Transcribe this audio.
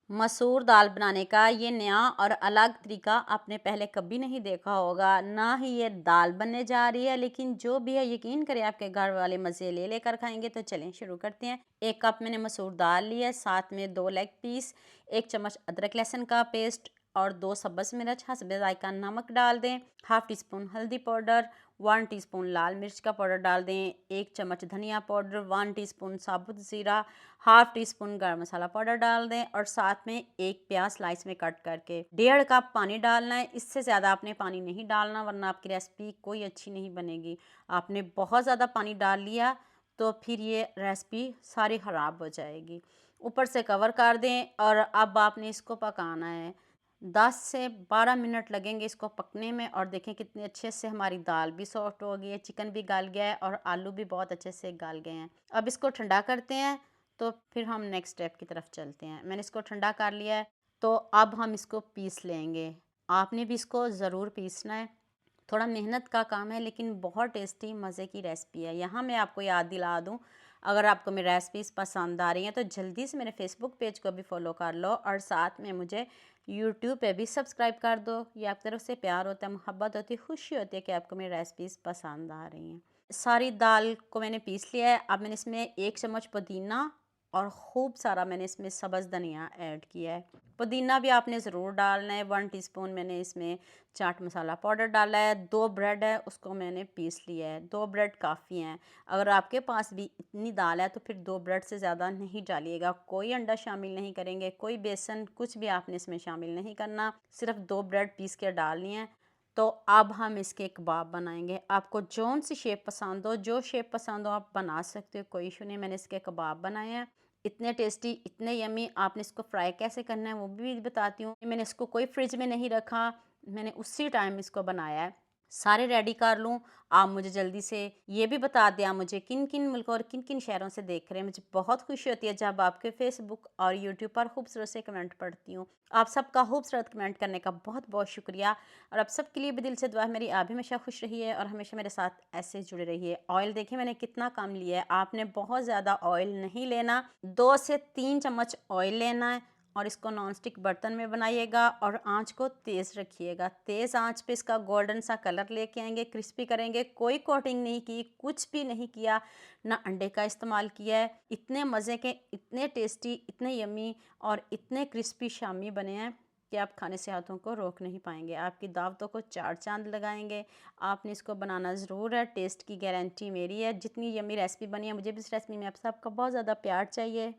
मसूर दाल बनाने का ये नया और अलग तरीका आपने पहले कभी नहीं देखा होगा। ना ही ये दाल बनने जा रही है, लेकिन जो भी है यकीन करें आपके घर वाले मज़े ले लेकर खाएंगे। तो चलें शुरू करते हैं। 1 कप मैंने मसूर दाल लिया है, साथ में 2 लेग पीस, 1 चम्मच अदरक लहसुन का पेस्ट और 2 सब्ज़ मिर्च, हस्बे ज़ायका नमक डाल दें, हाफ़ टी स्पून हल्दी पाउडर, 1 टीस्पून लाल मिर्च का पाउडर डाल दें, 1 चम्मच धनिया पाउडर, 1 टीस्पून साबुत ज़ीरा, हाफ़ टी स्पून गर्म मसाला पाउडर डाल दें और साथ में 1 प्याज स्लाइस में कट करके 1.5 कप पानी डालना है। इससे ज़्यादा आपने पानी नहीं डालना, वरना आपकी रेसिपी कोई अच्छी नहीं बनेगी। आपने बहुत ज़्यादा पानी डाल लिया तो फिर ये रेसिपी सारी ख़राब हो जाएगी। ऊपर से कवर कर दें और अब आपने इसको पकाना है। 10 से 12 मिनट लगेंगे इसको पकने में। और देखें कितने अच्छे से हमारी दाल भी सॉफ्ट हो गई है, चिकन भी गल गया है और आलू भी बहुत अच्छे से गल गए हैं। अब इसको ठंडा करते हैं, तो फिर हम नेक्स्ट स्टेप की तरफ चलते हैं। मैंने इसको ठंडा कर लिया है, तो अब हम इसको पीस लेंगे। आपने भी इसको ज़रूर पीसना है। थोड़ा मेहनत का काम है, लेकिन बहुत टेस्टी मज़े की रेसिपी है। यहाँ मैं आपको याद दिला दूँ, अगर आपको मेरी रेसिपीज़ पसंद आ रही हैं तो जल्दी से मेरे फेसबुक पेज को भी फॉलो कर लो और साथ में मुझे यूट्यूब पे भी सब्सक्राइब कर दो। ये आपकी तरफ से प्यार होता है, मोहब्बत होती है, खुशी होती है कि आपको मेरी रेसिपीज़ पसंद आ रही हैं। सारी दाल को मैंने पीस लिया है। अब मैंने इसमें 1 चम्मच पुदीना और खूब सारा मैंने इसमें सब्ज़ धनिया ऐड किया है। पुदीना भी आपने ज़रूर डालना है। 1 टीस्पून मैंने इसमें चाट मसाला पाउडर डाला है। 2 ब्रेड है, उसको मैंने पीस लिया है। 2 ब्रेड काफ़ी हैं। अगर आपके पास भी इतनी दाल है तो फिर 2 ब्रेड से ज़्यादा नहीं डालिएगा। कोई अंडा शामिल नहीं करेंगे, कोई बेसन, कुछ भी आपने इसमें शामिल नहीं करना। सिर्फ 2 ब्रेड पीस के डालनी है। तो अब हम इसके कबाब बनाएंगे। आपको जौन सी शेप पसंद हो, जो शेप पसंद हो आप बना सकते हो, कोई इशू नहीं। मैंने इसके कबाब बनाए हैं, इतने टेस्टी, इतने यमी। आपने इसको फ्राई कैसे करना है वो भी बताती हूँ। मैंने इसको कोई फ्रिज में नहीं रखा, मैंने उसी टाइम इसको बनाया है। सारे रेडी कर लूँ। आप मुझे जल्दी से ये भी बता दें, आप मुझे किन किन मुल्कों और किन किन शहरों से देख रहे हैं। मुझे बहुत खुशी होती है जब आपके फेसबुक और यूट्यूब पर खूबसूरत से कमेंट पढ़ती हूँ। आप सबका खूबसूरत कमेंट करने का बहुत बहुत शुक्रिया। और आप सबके लिए भी दिल से दुआ है मेरी, आप भी हमेशा खुश रहिए और हमेशा मेरे साथ ऐसे जुड़े रहिए। ऑयल देखिए मैंने कितना कम लिया है। आपने बहुत ज़्यादा ऑयल नहीं लेना, 2 से 3 चम्मच ऑयल लेना है। और इसको नॉन स्टिक बर्तन में बनाइएगा और आंच को तेज़ रखिएगा। तेज़ आंच पे इसका गोल्डन सा कलर लेके आएंगे, क्रिस्पी करेंगे। कोई कोटिंग नहीं की, कुछ भी नहीं किया, ना अंडे का इस्तेमाल किया है। इतने मज़े के, इतने टेस्टी, इतने यमी और इतने क्रिस्पी शामी बने हैं कि आप खाने से हाथों को रोक नहीं पाएंगे। आपकी दावतों को 4 चांद लगाएंगे। आपने इसको बनाना ज़रूर है, टेस्ट की गारंटी मेरी है। जितनी यमी रेसिपी बनी है, मुझे भी इस रेसिपी में आप सबका बहुत ज़्यादा प्यार चाहिए।